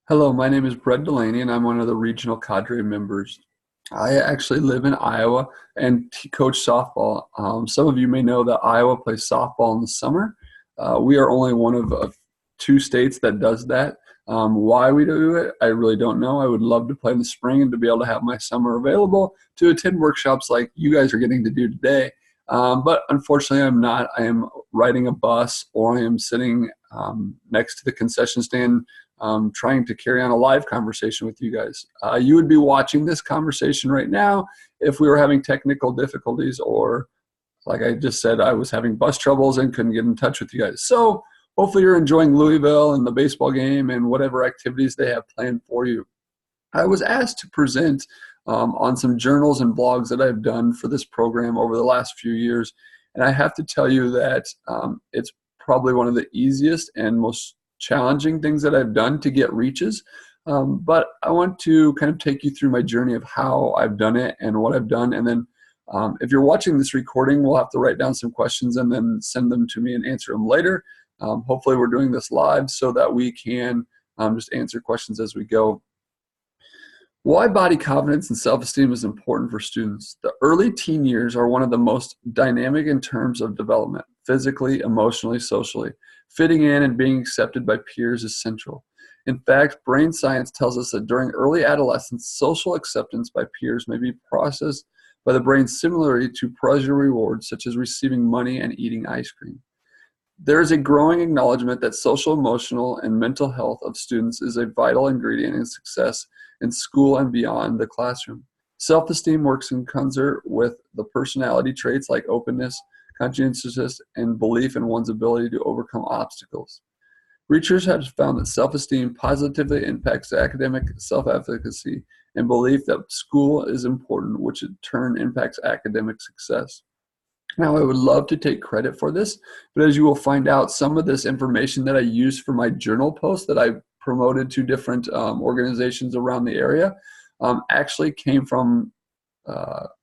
Hello, my name is Brett Delaney, and I'm one of the regional cadre members. I actually live in Iowa and coach softball. Some of you may know that Iowa plays softball in the summer. We are only one of two states that does that. Why we do it, I really don't know. I would love to play in the spring and to be able to have my summer available to attend workshops like you guys are getting to do today. But unfortunately, I'm not. I am riding a bus or I am sitting next to the concession stand trying to carry on a live conversation with you guys. You would be watching this conversation right now if we were having technical difficulties, or like I just said, I was having bus troubles and couldn't get in touch with you guys. So hopefully you're enjoying Louisville and the baseball game and whatever activities they have planned for you. I was asked to present on some journals and blogs that I've done for this program over the last few years. And I have to tell you that it's probably one of the easiest and most challenging things that I've done to get reaches. But I want to kind of take you through my journey of how I've done it and what I've done. And then if you're watching this recording, we'll have to write down some questions and then send them to me and answer them later. Hopefully we're doing this live so that we can just answer questions as we go. Why body confidence and self-esteem is important for students. The early teen years are one of the most dynamic in terms of development, physically, emotionally, socially. Fitting in and being accepted by peers is central. In fact, brain science tells us that during early adolescence, social acceptance by peers may be processed by the brain similarly to pleasure rewards, such as receiving money and eating ice cream. There is a growing acknowledgement that social, emotional, and mental health of students is a vital ingredient in success in school and beyond the classroom. Self-esteem works in concert with the personality traits like openness, conscientiousness, and belief in one's ability to overcome obstacles. Research has found that self-esteem positively impacts academic self-efficacy and belief that school is important, which in turn impacts academic success. Now, I would love to take credit for this, but as you will find out, some of this information that I used for my journal post that I promoted to different organizations around the area actually came from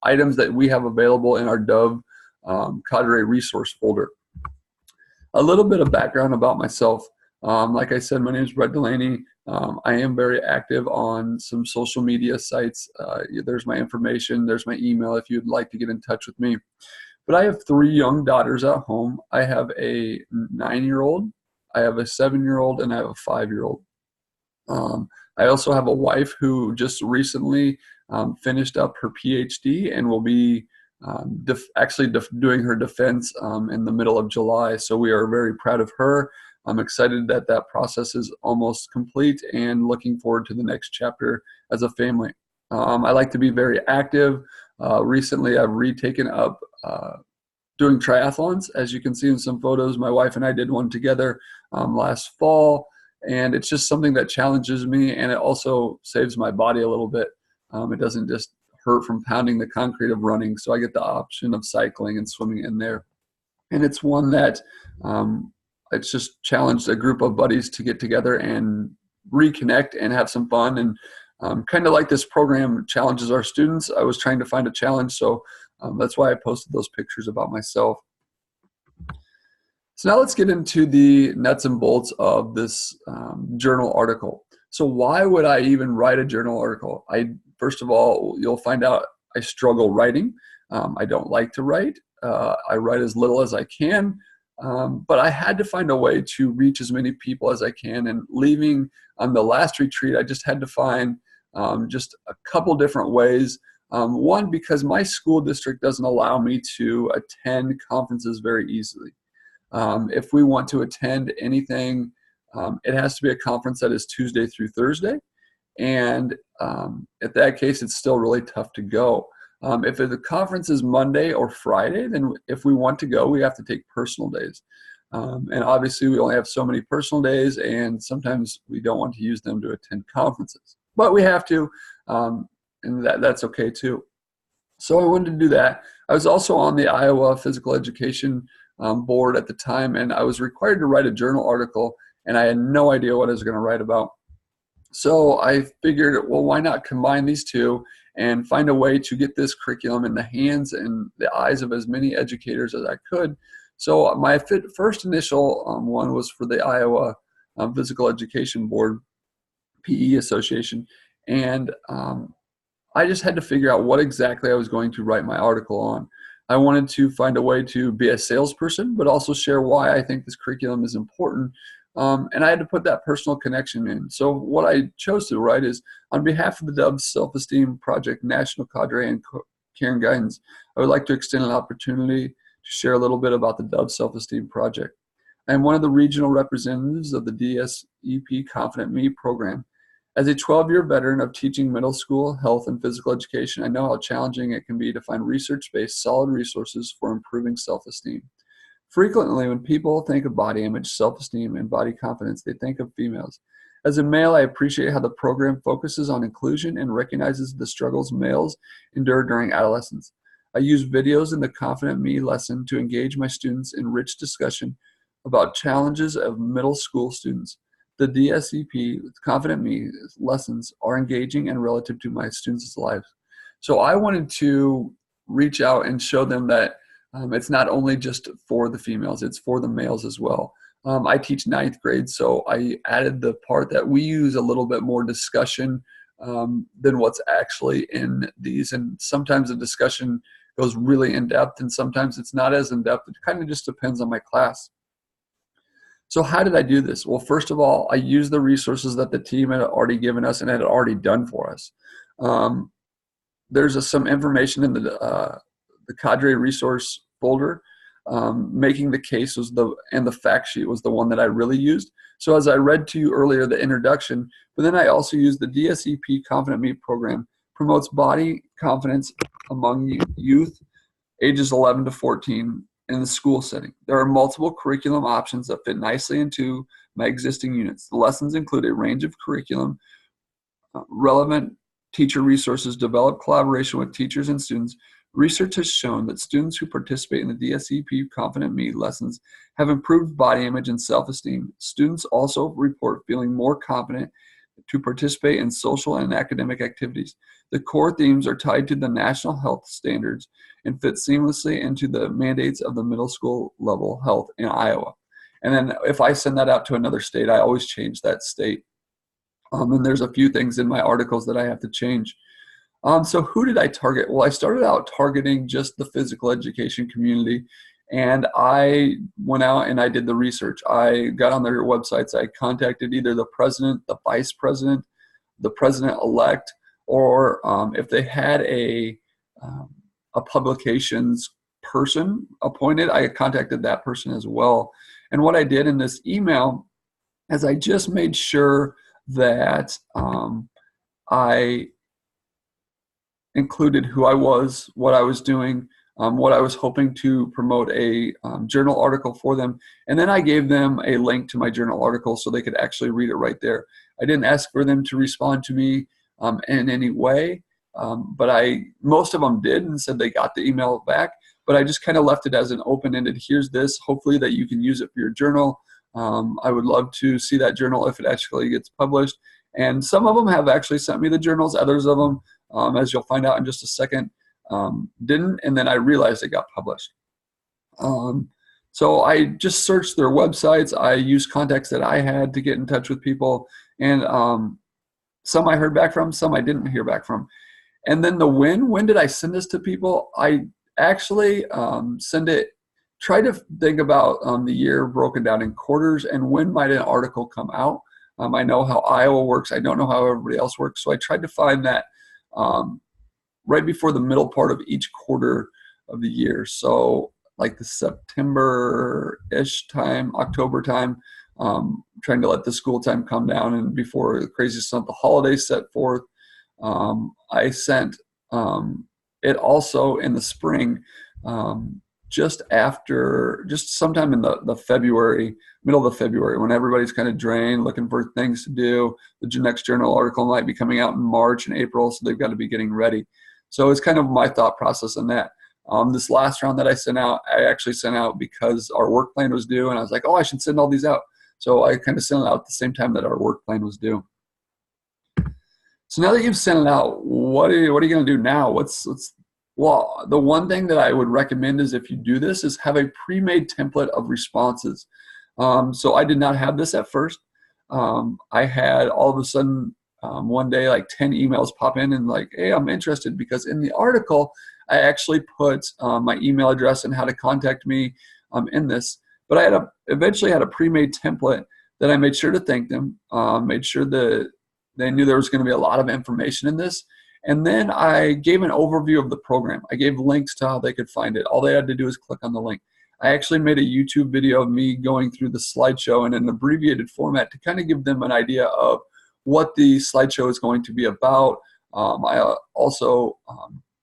items that we have available in our Dove Cadre resource folder. A little bit of background about myself. Like I said, my name is Brett Delaney. I am very active on some social media sites. There's my information. There's my email if you'd like to get in touch with me. But I have three young daughters at home. I have a 9-year-old, I have a 7-year-old, and I have a 5-year-old. I also have a wife who just recently finished up her PhD and will be doing her defense in the middle of July. So we are very proud of her. I'm excited that that process is almost complete and looking forward to the next chapter as a family. I like to be very active. Recently, I've retaken up doing triathlons. As you can see in some photos, my wife and I did one together last fall, and it's just something that challenges me, and it also saves my body a little bit. It doesn't just hurt from pounding the concrete of running, so I get the option of cycling and swimming in there. And it's one that it's just challenged a group of buddies to get together and reconnect and have some fun. And kind of like this program challenges our students, I was trying to find a challenge, so that's why I posted those pictures about myself. So now let's get into the nuts and bolts of this journal article. So why would I even write a journal article? First of all, you'll find out I struggle writing. I don't like to write. I write as little as I can, but I had to find a way to reach as many people as I can. And leaving on the last retreat, I just had to find just a couple different ways. One, because my school district doesn't allow me to attend conferences very easily. If we want to attend anything, it has to be a conference that is Tuesday through Thursday. And in that case, it's still really tough to go. If the conference is Monday or Friday, then if we want to go, we have to take personal days. And obviously, we only have so many personal days, and sometimes we don't want to use them to attend conferences. But we have to, and that's okay too. So I wanted to do that. I was also on the Iowa Physical Education board at the time, and I was required to write a journal article, and I had no idea what I was going to write about. So I figured, well, why not combine these two and find a way to get this curriculum in the hands and the eyes of as many educators as I could. So my first initial one was for the Iowa Physical Education Board, PE Association. And I just had to figure out what exactly I was going to write my article on. I wanted to find a way to be a salesperson, but also share why I think this curriculum is important. And I had to put that personal connection in. So what I chose to write is, on behalf of the Doves Self-Esteem Project National Cadre and Care and Guidance, I would like to extend an opportunity to share a little bit about the Doves Self-Esteem Project. I am one of the regional representatives of the DSEP Confident Me program. As a 12-year veteran of teaching middle school health and physical education, I know how challenging it can be to find research-based solid resources for improving self-esteem. Frequently, when people think of body image, self-esteem, and body confidence, they think of females. As a male, I appreciate how the program focuses on inclusion and recognizes the struggles males endure during adolescence. I use videos in the Confident Me lesson to engage my students in rich discussion about challenges of middle school students. The DSEP Confident Me lessons are engaging and relative to my students' lives. So I wanted to reach out and show them that it's not only just for the females, it's for the males as well. I teach ninth grade, so I added the part that we use a little bit more discussion than what's actually in these. And sometimes the discussion goes really in depth, and sometimes it's not as in depth. It kind of just depends on my class. So how did I do this? Well, first of all, I used the resources that the team had already given us and had already done for us. There's some information in the Cadre resource folder. Making the case was and the fact sheet was the one that I really used. So as I read to you earlier, the introduction, but then I also used the DSEP Confident Me program, promotes body confidence among youth ages 11 to 14 in the school setting. There are multiple curriculum options that fit nicely into my existing units. The lessons include a range of curriculum, relevant teacher resources, develop collaboration with teachers and students. Research has shown that students who participate in the DSEP Confident Me lessons have improved body image and self-esteem. Students also report feeling more confident to participate in social and academic activities. The core themes are tied to the national health standards and fit seamlessly into the mandates of the middle school level health in Iowa. And then if I send that out to another state, I always change that state. And there's a few things in my articles that I have to change. So who did I target? Well, I started out targeting just the physical education community, and I went out and I did the research. I got on their websites. I contacted either the president, the vice president, the president-elect, or if they had a publications person appointed, I contacted that person as well. And what I did in this email is I just made sure that I included who I was, what I was doing, what I was hoping to promote a journal article for them. And then I gave them a link to my journal article so they could actually read it right there. I didn't ask for them to respond to me in any way, but most of them did and said they got the email back. But I just kind of left it as an open-ended, here's this, hopefully that you can use it for your journal. I would love to see that journal if it actually gets published. And some of them have actually sent me the journals, others of them, as you'll find out in just a second, didn't, and then I realized it got published. So I just searched their websites. I used contacts that I had to get in touch with people, and some I heard back from, some I didn't hear back from. And then when did I send this to people? I actually try to think about the year broken down in quarters and when might an article come out. I know how Iowa works. I don't know how everybody else works. So I tried to find that right before the middle part of each quarter of the year. So like the September-ish time, October time, trying to let the school time come down and before the crazy stuff, the holidays set forth. I sent it also in the spring, just sometime in the February, middle of February, when everybody's kind of drained, looking for things to do. The next journal article might be coming out in March and April, so they've got to be getting ready. So it's kind of my thought process on that. This last round that I sent out, I actually sent out because our work plan was due, and I was like, oh, I should send all these out. So I kind of sent it out at the same time that our work plan was due. So now that you've sent it out, what are you going to do now? Well, the one thing that I would recommend is if you do this is have a pre-made template of responses. So I did not have this at first. I had all of a sudden one day like 10 emails pop in and like, hey, I'm interested, because in the article I actually put my email address and how to contact me in this. But I eventually had a pre-made template that I made sure to thank them, made sure that they knew there was going to be a lot of information in this. And then I gave an overview of the program. I gave links to how they could find it. All they had to do is click on the link. I actually made a YouTube video of me going through the slideshow in an abbreviated format to kind of give them an idea of what the slideshow is going to be about. I also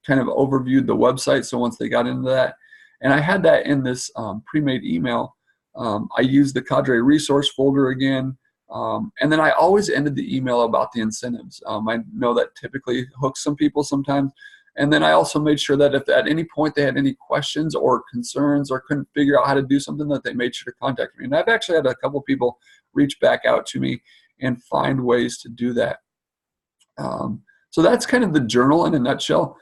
kind of overviewed the website, so once they got into that. And I had that in this pre-made email. I used the Cadre resource folder again. And then I always ended the email about the incentives. I know that typically hooks some people sometimes. And then I also made sure that if at any point they had any questions or concerns or couldn't figure out how to do something, that they made sure to contact me. And I've actually had a couple people reach back out to me and find ways to do that. So that's kind of the journal in a nutshell.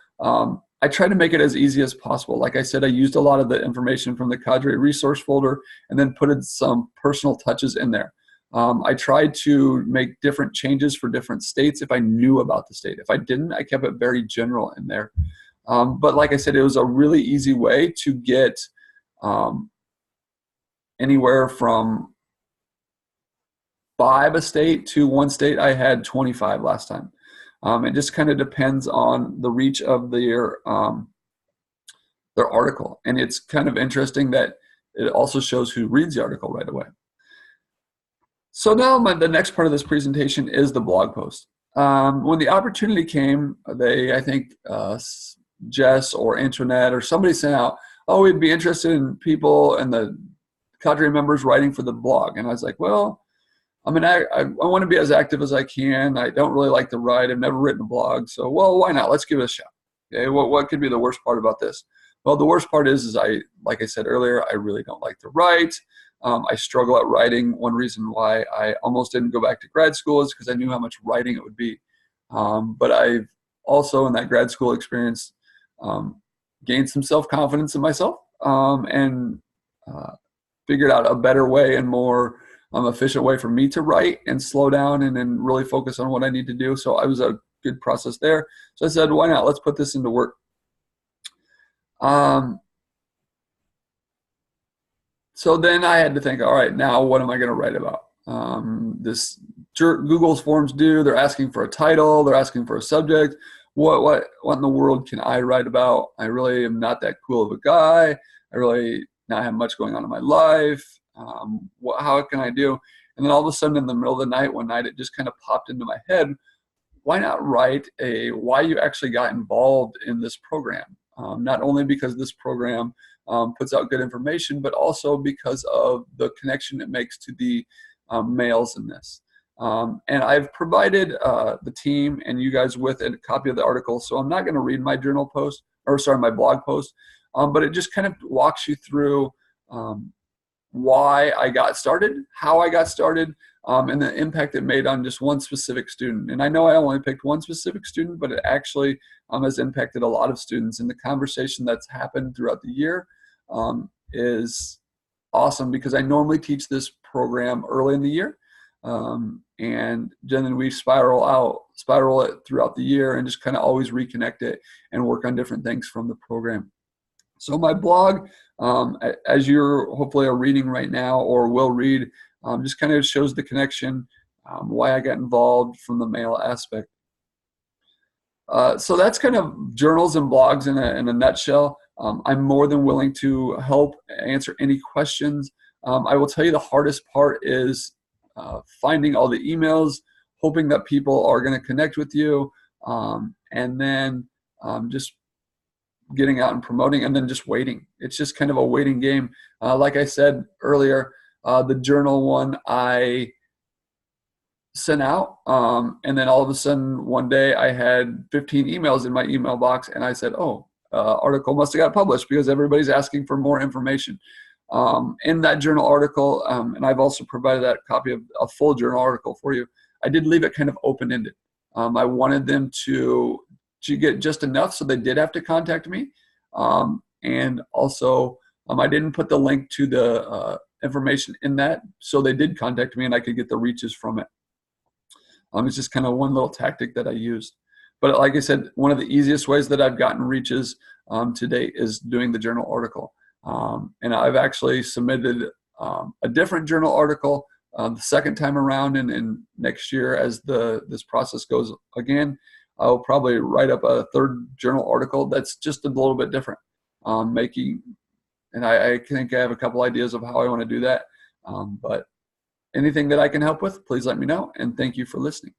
I try to make it as easy as possible. Like I said, I used a lot of the information from the Cadre resource folder and then put in some personal touches in there. I tried to make different changes for different states if I knew about the state. If I didn't, I kept it very general in there. But like I said, it was a really easy way to get anywhere from 5 a state to 1 state. I had 25 last time. It just kind of depends on the reach of their article. And it's kind of interesting that it also shows who reads the article right away. So now the next part of this presentation is the blog post. When the opportunity came, I think Jess or Internet or somebody sent out, oh, we'd be interested in people and the Cadre members writing for the blog. And I was like, well, I mean, I want to be as active as I can. I don't really like to write. I've never written a blog. So, well, why not? Let's give it a shot. Okay, what could be the worst part about this? Well, the worst part is like I said earlier, I really don't like to write. I struggle at writing. One reason why I almost didn't go back to grad school is because I knew how much writing it would be. But I've also, in that grad school experience, gained some self-confidence in myself and figured out a better way and more efficient way for me to write and slow down and then really focus on what I need to do. So I was a good process there. So I said, why not? Let's put this into work. So then I had to think, all right, now what am I going to write about? Google's forms they're asking for a title, they're asking for a subject. What in the world can I write about? I really am not that cool of a guy. I really not have much going on in my life. How can I do? And then all of a sudden in the middle of the night, one night, it just kind of popped into my head. Why not write why you actually got involved in this program? Not only because this program puts out good information, but also because of the connection it makes to the males in this. And I've provided the team and you guys with a copy of the article, so I'm not going to read my my blog post, but it just kind of walks you through why I got started, how I got started, and the impact it made on just one specific student. And I know I only picked one specific student, but it actually has impacted a lot of students. And the conversation that's happened throughout the year is awesome, because I normally teach this program early in the year. And then we spiral it throughout the year and just kind of always reconnect it and work on different things from the program. So my blog, as you're hopefully are reading right now or will read, just kind of shows the connection, why I got involved from the male aspect. So that's kind of journals and blogs in a nutshell. I'm more than willing to help answer any questions. I will tell you the hardest part is finding all the emails, hoping that people are going to connect with you, and then just getting out and promoting, and then just waiting. It's just kind of a waiting game. Like I said earlier, the journal one I sent out, and then all of a sudden one day I had 15 emails in my email box, and I said, oh, article must have got published because everybody's asking for more information. In that journal article, and I've also provided that copy of a full journal article for you, I did leave it kind of open-ended. I wanted them to get just enough so they did have to contact me. And also, I didn't put the link to the information in that, so they did contact me and I could get the reaches from it. It's just kind of one little tactic that I used. But like I said, one of the easiest ways that I've gotten reaches to date is doing the journal article. And I've actually submitted a different journal article the second time around, and next year as this process goes again, I'll probably write up a third journal article that's just a little bit different. And I think I have a couple ideas of how I want to do that. But anything that I can help with, please let me know. And thank you for listening.